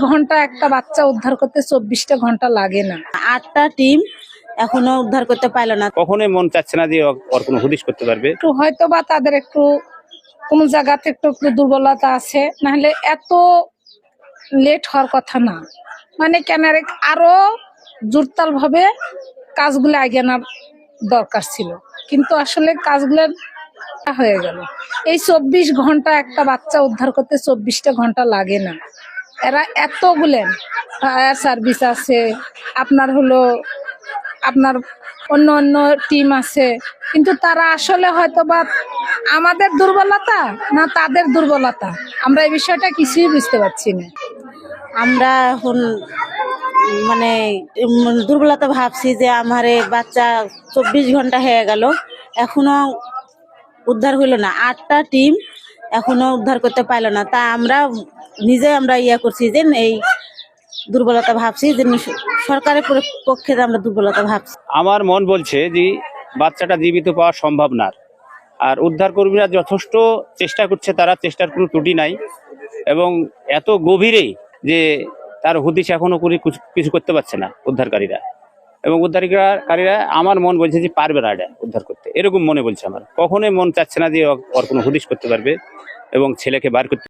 ঘন্টা একটা বাচ্চা উদ্ধার করতে 24টা ঘন্টা লাগে না। 8টা টিম এখনো উদ্ধার করতে পারলো না। কখনোই মন চাচ্ছে না যে ওর কোনো হদিশ করতে পারবে। একটু হয়তো বা তাদের একটু কোন জায়গাতে একটু দুর্বলতা আছে, নাহলে এত লেট হওয়ার কথা না। মানে কেন আরো জোরতাল ভাবে কাজগুলো আগে আনার দরকার ছিল, কিন্তু আসলে কাজগুলো হয়ে গেল। এই 24 ঘন্টা একটা বাচ্চা উদ্ধার করতে 24টা ঘন্টা লাগে না। এরা এতগুলেন ফায়ার সার্ভিস আছে, আপনার অন্য অন্য টিম আছে, কিন্তু তারা আসলে হয়তো বা আমাদের দুর্বলতা না তাদের দুর্বলতা, আমরা এই বিষয়টা কিছুই বুঝতে পারছি না। আমরা এখন মানে দুর্বলতা ভাবছি যে আমার বাচ্চা 24 ঘন্টা হয়ে গেল, এখনো উদ্ধার হইলো না। 8টা টিম এখনো উদ্ধার করতে পারলো না। তা আমরা করছি যে এই দুর্বলতা ভাবছি যে সরকারের পক্ষে আমরা দুর্বলতা ভাবছি। আমার মন বলছে যে বাচ্চাটা জীবিত পাওয়া সম্ভব না, আর উদ্ধার কর্মীরা যথেষ্ট চেষ্টা করছে, তারা চেষ্টার কোনো ত্রুটি নাই, এবং এত গভীরে যে তার হদিশ এখনো কিছু করতে পারছে না উদ্ধারকারীরা, এবং উদ্ধারকারীরা আমার মন বলছে যে পারবে না এটা উদ্ধার করতে, এরকম মনে বলছে আমার। কখনোই মন চাচ্ছে না যে ওর কোনো হদিশ করতে পারবে এবং ছেলেকে বার করতে